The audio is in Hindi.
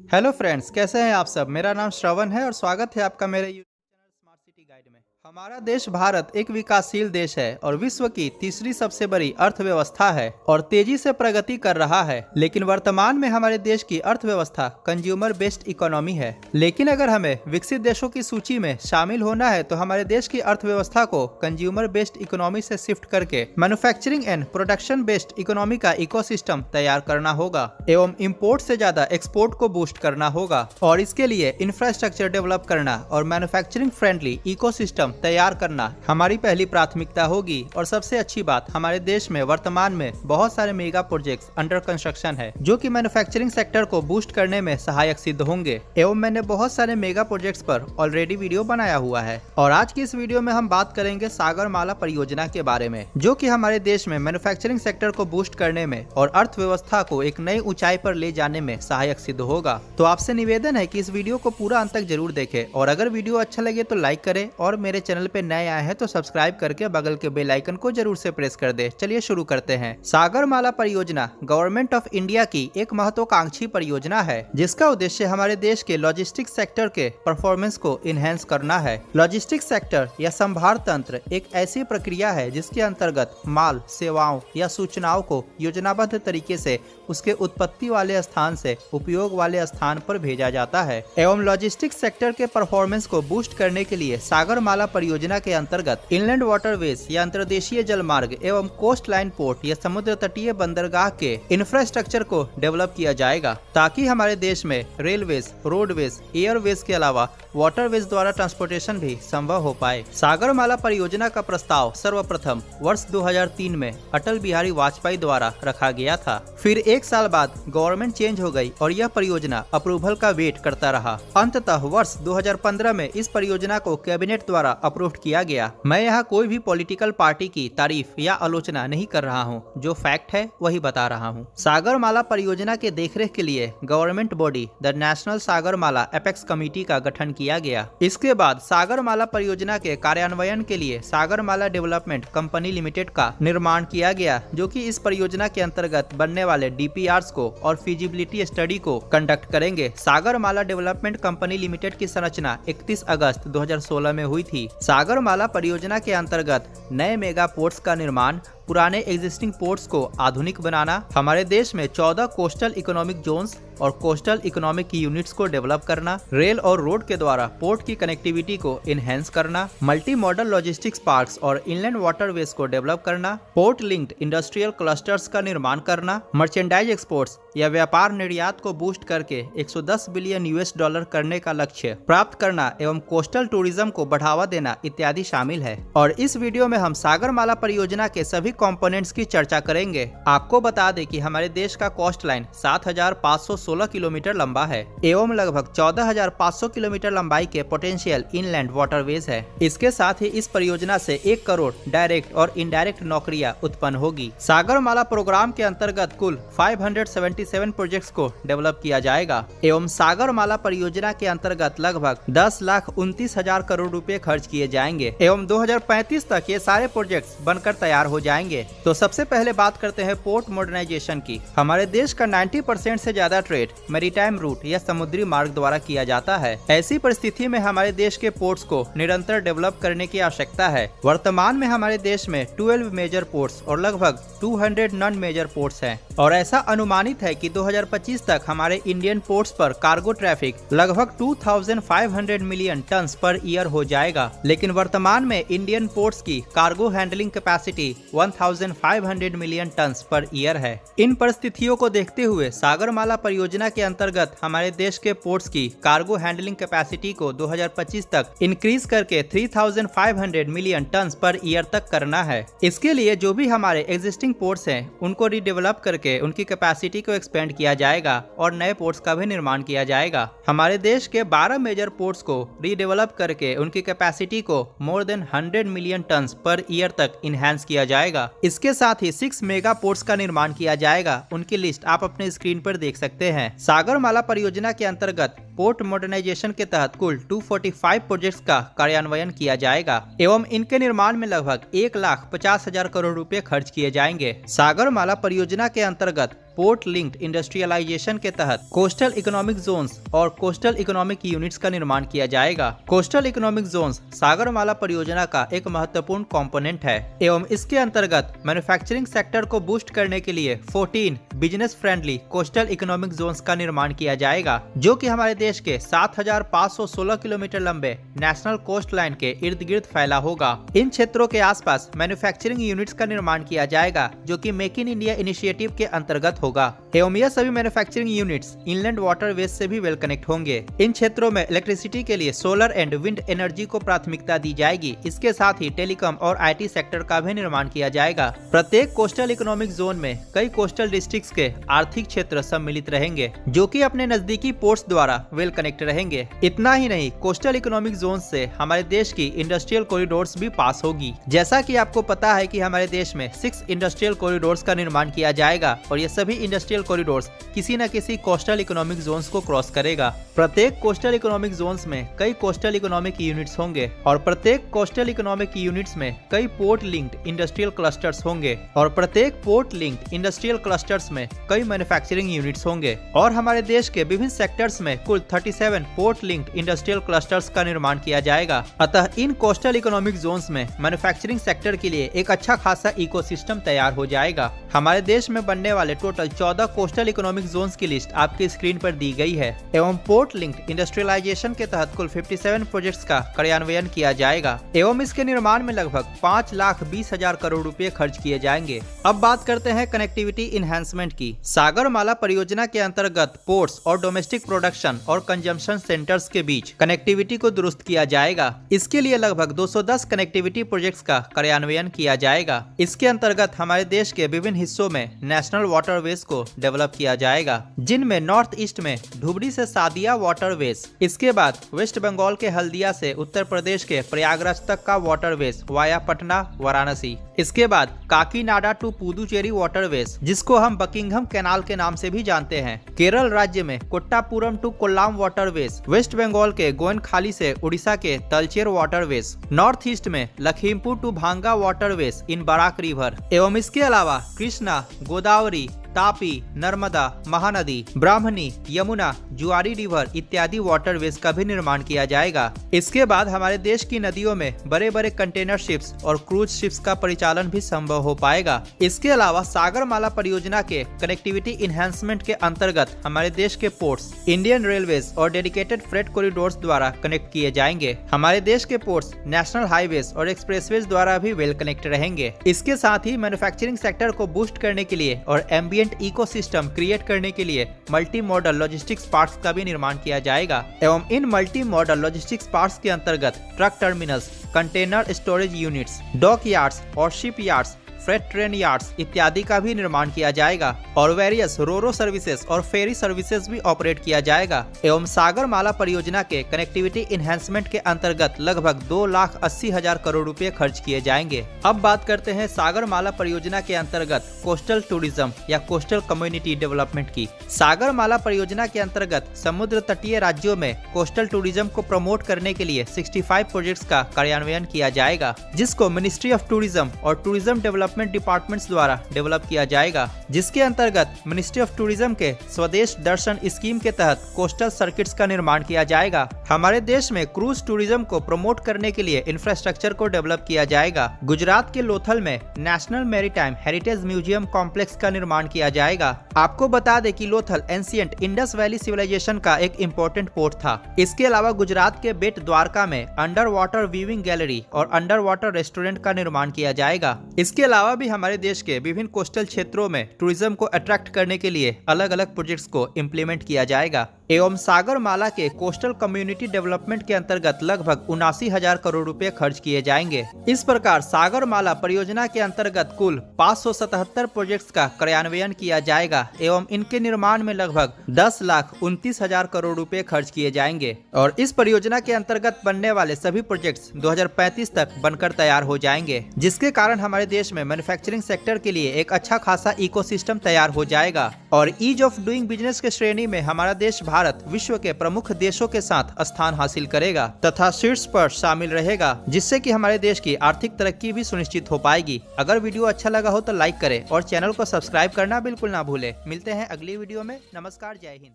हेलो फ्रेंड्स, कैसे हैं आप सब। मेरा नाम श्रवण है और स्वागत है आपका मेरे YouTube channel smart city guide में। हमारा देश भारत एक विकासशील देश है और विश्व की तीसरी सबसे बड़ी अर्थव्यवस्था है और तेजी से प्रगति कर रहा है। लेकिन वर्तमान में हमारे देश की अर्थव्यवस्था कंज्यूमर बेस्ड इकोनॉमी है। लेकिन अगर हमें विकसित देशों की सूची में शामिल होना है तो हमारे देश की अर्थव्यवस्था को कंज्यूमर बेस्ड इकोनॉमी से शिफ्ट करके manufacturing and production based economy का इकोसिस्टम तैयार करना होगा एवं इम्पोर्ट से ज्यादा एक्सपोर्ट को बूस्ट करना होगा और इसके लिए इंफ्रास्ट्रक्चर डेवलप करना और मैन्युफैक्चरिंग फ्रेंडली इकोसिस्टम तैयार करना हमारी पहली प्राथमिकता होगी। और सबसे अच्छी बात, हमारे देश में वर्तमान में बहुत सारे मेगा प्रोजेक्ट्स अंडर कंस्ट्रक्शन है जो कि मैन्युफैक्चरिंग सेक्टर को बूस्ट करने में सहायक सिद्ध होंगे एवं मैंने बहुत सारे मेगा प्रोजेक्ट्स पर ऑलरेडी वीडियो बनाया हुआ है। और आज की इस वीडियो में हम बात करेंगे सागरमाला परियोजना के बारे में, जो कि हमारे देश में मैन्युफैक्चरिंग सेक्टर को बूस्ट करने में और अर्थव्यवस्था को एक नई ऊंचाई पर ले जाने में सहायक सिद्ध होगा। तो आपसे निवेदन है कि इस वीडियो को पूरा अंत तक जरूर देखें और अगर वीडियो अच्छा लगे तो लाइक करें और मेरे चैनल पे नए आए हैं तो सब्सक्राइब करके बगल के बेल आइकन को जरूर से प्रेस कर दे। चलिए शुरू करते हैं। सागरमाला परियोजना गवर्नमेंट ऑफ इंडिया की एक महत्वाकांक्षी परियोजना है जिसका उद्देश्य हमारे देश के लॉजिस्टिक्स सेक्टर के परफॉर्मेंस को इनहेंस करना है। लॉजिस्टिक्स सेक्टर या संभार तंत्र एक ऐसी प्रक्रिया है जिसके अंतर्गत माल, सेवाओं या सूचनाओं को योजनाबद्ध तरीके से उसके उत्पत्ति वाले स्थान से उपयोग वाले स्थान पर भेजा जाता है एवं लॉजिस्टिक्स सेक्टर के परफॉर्मेंस को बूस्ट करने के लिए सागरमाला परियोजना के अंतर्गत इनलैंड वाटरवेज या अंतर्देशीय जलमार्ग एवं कोस्ट लाइन पोर्ट या समुद्र तटीय बंदरगाह के इंफ्रास्ट्रक्चर को डेवलप किया जाएगा ताकि हमारे देश में रेलवेज, रोडवेज, एयरवेज के अलावा वाटरवेज द्वारा ट्रांसपोर्टेशन भी संभव हो पाए। सागरमाला परियोजना का प्रस्ताव सर्वप्रथम वर्ष 2003 में अटल बिहारी वाजपेयी द्वारा रखा गया था। फिर एक साल बाद गवर्नमेंट चेंज हो गई और यह परियोजना अप्रूवल का वेट करता रहा। अंततः वर्ष 2015 में इस परियोजना को कैबिनेट द्वारा अप्रूव किया गया। मैं यहाँ कोई भी पॉलिटिकल पार्टी की तारीफ या आलोचना नहीं कर रहा हूँ, जो फैक्ट है वही बता रहा हूँ। सागरमाला परियोजना के देखरेख के लिए government body the national Sagarmala apex committee का गठन किया गया। इसके बाद सागरमाला परियोजना के कार्यान्वयन के लिए सागरमाला डेवलपमेंट कंपनी लिमिटेड का निर्माण किया गया, जो कि इस परियोजना के अंतर्गत बनने वाले डीपीआरस को और फिजिबिलिटी स्टडी को कंडक्ट करेंगे। सागरमाला डेवलपमेंट कंपनी लिमिटेड की संरचना 31 अगस्त 2016 में हुई थी। सागरमाला परियोजना के अंतर्गत नए मेगा पोर्ट्स का निर्माण, पुराने एग्जिस्टिंग पोर्ट्स को आधुनिक बनाना, हमारे देश में 14 कोस्टल इकोनॉमिक जोन्स और कोस्टल इकोनॉमिक यूनिट्स को डेवलप करना, रेल और रोड के द्वारा पोर्ट की कनेक्टिविटी को इनहेंस करना, मल्टी मॉडल लॉजिस्टिक्स पार्क्स और इनलैंड वाटरवेज को डेवलप करना, पोर्ट लिंक्ड इंडस्ट्रियल क्लस्टर्स का निर्माण करना, मर्चेंडाइज एक्सपोर्ट्स या व्यापार निर्यात को बूस्ट करके 110 बिलियन US $, करने का लक्ष्य प्राप्त करना एवं कोस्टल टूरिज्म को बढ़ावा देना इत्यादि शामिल है। और इस वीडियो में हम सागरमाला परियोजना के सभी कंपोनेंट्स की चर्चा करेंगे। आपको बता दें कि हमारे देश का कोस्ट लाइन 7,516 किलोमीटर लंबा है एवं लगभग 14,500 किलोमीटर लंबाई के पोटेंशियल इनलैंड वाटरवेज है। इसके साथ ही इस परियोजना से 1 करोड़ डायरेक्ट और इनडायरेक्ट नौकरियां उत्पन्न होगी। सागरमाला प्रोग्राम के अंतर्गत कुल 577 प्रोजेक्ट्स को डेवलप किया जाएगा एवं सागरमाला परियोजना के अंतर्गत लगभग 10,29,000 करोड़ रुपए खर्च किए जाएंगे एवं 2035 तक ये सारे प्रोजेक्ट्स बनकर तैयार हो जाएंगे। तो सबसे पहले बात करते हैं पोर्ट मॉडर्नाइजेशन की। हमारे देश का 90% से ज्यादा ट्रेड मैरीटाइम रूट या समुद्री मार्ग द्वारा किया जाता है। ऐसी परिस्थिति में हमारे देश के पोर्ट्स को निरंतर डेवलप करने की आवश्यकता है। वर्तमान में हमारे देश में 12 मेजर पोर्ट्स और लगभग 200 नॉन मेजर पोर्ट्स हैं और ऐसा अनुमानित है कि 2025 तक हमारे इंडियन पोर्ट्स पर कार्गो ट्रैफिक लगभग 2500 मिलियन टन पर ईयर हो जाएगा। लेकिन वर्तमान में इंडियन पोर्ट्स की cargo handling capacity 1500 million ton per year है। इन परिस्थितियों को देखते हुए सागरमाला परियोजना के अंतर्गत हमारे देश के पोर्ट्स की कार्गो हैंडलिंग कैपेसिटी को 2025 तक इंक्रीज करके 3500 मिलियन टन पर ईयर तक करना है। इसके लिए जो भी हमारे एग्जिस्टिंग पोर्ट्स हैं उनको रीडेवलप करके उनकी कैपेसिटी को एक्सपेंड किया जाएगा और नए पोर्ट्स का भी निर्माण किया जाएगा। हमारे देश के 12 मेजर पोर्ट्स को रीडेवलप करके उनकी कैपेसिटी को more than 100 million ton per year तक इनहेंस किया जाएगा। इसके साथ ही 6 मेगा पोर्ट्स का निर्माण किया जाएगा। उनकी लिस्ट आप अपने स्क्रीन पर देख सकते हैं। सागरमाला परियोजना के अंतर्गत पोर्ट मॉडर्नाइजेशन के तहत कुल 245 प्रोजेक्ट्स का कार्यान्वयन किया जाएगा एवं इनके निर्माण में लगभग 1,50,000 करोड़ रुपए खर्च किए जाएंगे। सागरमाला परियोजना के अंतर्गत पोर्ट लिंक्ड इंडस्ट्रियलाइजेशन के तहत कोस्टल इकोनॉमिक जोन्स और कोस्टल इकोनॉमिक यूनिट्स का निर्माण किया जाएगा। कोस्टल इकोनॉमिक जोन्स सागरमाला परियोजना का एक महत्वपूर्ण कंपोनेंट है एवं इसके अंतर्गत मैन्युफैक्चरिंग सेक्टर को बूस्ट करने के लिए 14 business friendly coastal economic zones का निर्माण किया जाएगा, जो कि हमारे देश के 7,516 किलोमीटर लंबे नेशनल कोस्ट लाइन के इर्द गिर्द फैला होगा। इन क्षेत्रों के आसपास मैन्युफैक्चरिंग यूनिट्स का निर्माण किया जाएगा, जो कि मेक इन इंडिया इनिशिएटिव के अंतर्गत होगा एवं यह सभी मैन्युफैक्चरिंग यूनिट्स इनलैंड वाटरवेज से भी वेल कनेक्ट होंगे। इन क्षेत्रों में इलेक्ट्रिसिटी के लिए सोलर एंड विंड एनर्जी को प्राथमिकता दी जाएगी। इसके साथ ही टेलीकॉम और IT सेक्टर का भी निर्माण किया जाएगा। प्रत्येक कोस्टल इकोनॉमिक जोन में कई कोस्टल डिस्ट्रिक्ट्स के आर्थिक क्षेत्र सम्मिलित रहेंगे, जो कि अपने नजदीकी पोर्ट्स द्वारा वेल कनेक्ट रहेंगे। इतना ही नहीं, कोस्टल इकोनॉमिक जोन से हमारे देश की इंडस्ट्रियल कॉरिडोर्स भी पास होगी। जैसा कि आपको पता है कि हमारे देश में 6 इंडस्ट्रियल कॉरिडोर्स का निर्माण किया जाएगा और ये सभी इंडस्ट्रियल कॉरिडोर्स किसी न किसी कोस्टल इकोनॉमिक जोन्स को क्रॉस करेगा। प्रत्येक कोस्टल इकोनॉमिक जोन्स में कई कोस्टल इकोनॉमिक यूनिट्स होंगे और प्रत्येक कोस्टल इकोनॉमिक यूनिट्स में कई पोर्ट लिंक्ड इंडस्ट्रियल क्लस्टर्स होंगे और प्रत्येक पोर्ट लिंक्ड इंडस्ट्रियल क्लस्टर्स में कई मैन्युफैक्चरिंग यूनिट्स होंगे और हमारे देश के विभिन्न सेक्टर्स में कुल 37 पोर्ट लिंक्ड इंडस्ट्रियल क्लस्टर्स का निर्माण किया जाएगा। अतः इन कोस्टल इकोनॉमिक जोन्स में मैन्युफैक्चरिंग सेक्टर के लिए एक अच्छा खासा इकोसिस्टम तैयार हो जाएगा। हमारे देश में बनने वाले टोटल 14 कोस्टल इकोनॉमिक जोन्स की लिस्ट आपकी स्क्रीन पर दी गई है एवं पोर्ट लिंक्ड इंडस्ट्रियलाइजेशन के तहत कुल 57 प्रोजेक्ट्स का कार्यान्वयन किया जाएगा एवं इसके निर्माण में लगभग 5,20,000 करोड़ रुपए खर्च किए जाएंगे। अब बात करते हैं कनेक्टिविटी इन्हांसमेंट की। सागरमाला परियोजना के अंतर्गत पोर्ट्स और डोमेस्टिक प्रोडक्शन और कंजम्पशन सेंटर्स के बीच कनेक्टिविटी को दुरुस्त किया जाएगा। इसके लिए लगभग 210 कनेक्टिविटी प्रोजेक्ट्स का कार्यान्वयन किया जाएगा। इसके अंतर्गत हमारे देश के विभिन्न हिस्सों में नेशनल वाटरवेज को डेवलप किया जाएगा, जिनमें नॉर्थ ईस्ट में धुबरी से सादिया वाटरवेज, इसके बाद वेस्ट बंगाल के हल्दिया से उत्तर प्रदेश के प्रयागराज तक का वाटरवेज वाया पटना वाराणसी, इसके बाद काकीनाडा टू पुदुचेरी वाटरवेज, जिसको हम बकिंघम कैनाल के नाम से भी जानते हैं। केरल राज्य में Kottapuram to Kollam waterways, West Bengal के गोयनखाली से उड़ीसा के तलचेर वाटरवेज, नॉर्थ ईस्ट में Lakhimpur to Bhanga waterways in Barak river एवं इसके अलावा कृष्णा, गोदावरी, तापी, नर्मदा, महानदी, ब्राह्मणी, यमुना, जुआरी रिवर इत्यादि वाटरवेज का भी निर्माण किया जाएगा। इसके बाद हमारे देश की नदियों में बड़े बड़े कंटेनर शिप्स और क्रूज शिप्स का परिचालन भी संभव हो पाएगा। इसके अलावा सागरमाला परियोजना के कनेक्टिविटी इन्हांसमेंट के अंतर्गत हमारे देश के पोर्ट्स इंडियन रेलवेज और डेडिकेटेड फ्रेट कॉरिडोर्स द्वारा कनेक्ट किए जाएंगे। हमारे देश के पोर्ट्स नेशनल हाईवेज और एक्सप्रेसवेज द्वारा भी वेल कनेक्ट रहेंगे। इसके साथ ही मैन्युफैक्चरिंग सेक्टर को बूस्ट करने के लिए और एम्बिएंट इकोसिस्टम क्रिएट करने के लिए मल्टी मॉडल लॉजिस्टिक्स पार्क्स का भी निर्माण किया जाएगा एवं इन मल्टी मॉडल लॉजिस्टिक्स पार्क्स के अंतर्गत truck terminals, container storage units, dock yards और ship yards, freight train yards इत्यादि का भी निर्माण किया जाएगा और वेरियस रोरो सर्विसेज और फेरी सर्विसेज भी ऑपरेट किया जाएगा एवं सागरमाला परियोजना के कनेक्टिविटी इन्हांसमेंट के अंतर्गत लगभग 2,80,000 करोड़ रुपए खर्च किए जाएंगे। अब बात करते हैं सागरमाला परियोजना के अंतर्गत कोस्टल टूरिज्म या कोस्टल कम्युनिटी डेवलपमेंट की। सागरमाला परियोजना के अंतर्गत समुद्र तटीय राज्यों में कोस्टल टूरिज्म को प्रमोट करने के लिए 65 प्रोजेक्ट्स का कार्यान्वयन किया जाएगा, जिसको मिनिस्ट्री ऑफ टूरिज्म और टूरिज्म डेवलपमेंट डिपार्टमेंट्स द्वारा डेवलप किया जाएगा, जिसके अंतर्गत मिनिस्ट्री ऑफ टूरिज्म के स्वदेश दर्शन स्कीम के तहत कोस्टल सर्किट्स का निर्माण किया जाएगा। हमारे देश में क्रूज टूरिज्म को प्रमोट करने के लिए इंफ्रास्ट्रक्चर को डेवलप किया जाएगा। गुजरात के लोथल में national maritime heritage museum complex का निर्माण किया जाएगा। आपको बता दें कि Lothal ancient Indus Valley Civilisation का एक इम्पोर्टेंट पोर्ट था। इसके अलावा गुजरात के बेट द्वारका में अंडर वाटर व्यूइंग गैलरी और अंडर वाटर रेस्टोरेंट का निर्माण किया जाएगा। इसके अलावा भी हमारे देश के विभिन्न कोस्टल क्षेत्रों में टूरिज्म को अट्रैक्ट करने के लिए अलग अलग प्रोजेक्ट्स को इम्प्लीमेंट किया जाएगा एवं सागरमाला के कोस्टल कम्युनिटी डेवलपमेंट के अंतर्गत लगभग 79,000 करोड़ रुपए खर्च किए जाएंगे। इस प्रकार सागरमाला परियोजना के अंतर्गत कुल 577 प्रोजेक्ट्स का कार्यान्वयन किया जाएगा एवं इनके निर्माण में लगभग 10,29,000 करोड़ रुपए खर्च किए जाएंगे और इस परियोजना के अंतर्गत बनने वाले सभी प्रोजेक्ट्स 2035 तक बनकर तैयार हो जाएंगे, जिसके कारण हमारे देश में मैन्युफैक्चरिंग सेक्टर के लिए एक अच्छा खासा इकोसिस्टम तैयार हो जाएगा और ईज ऑफ डूइंग बिजनेस के श्रेणी में हमारा देश भारत विश्व के प्रमुख देशों के साथ स्थान हासिल करेगा तथा शीर्ष पर शामिल रहेगा, जिससे कि हमारे देश की आर्थिक तरक्की भी सुनिश्चित हो पाएगी। अगर वीडियो अच्छा लगा हो तो लाइक करें और चैनल को सब्सक्राइब करना बिल्कुल ना भूलें। मिलते हैं अगली वीडियो में। नमस्कार, जय हिंद।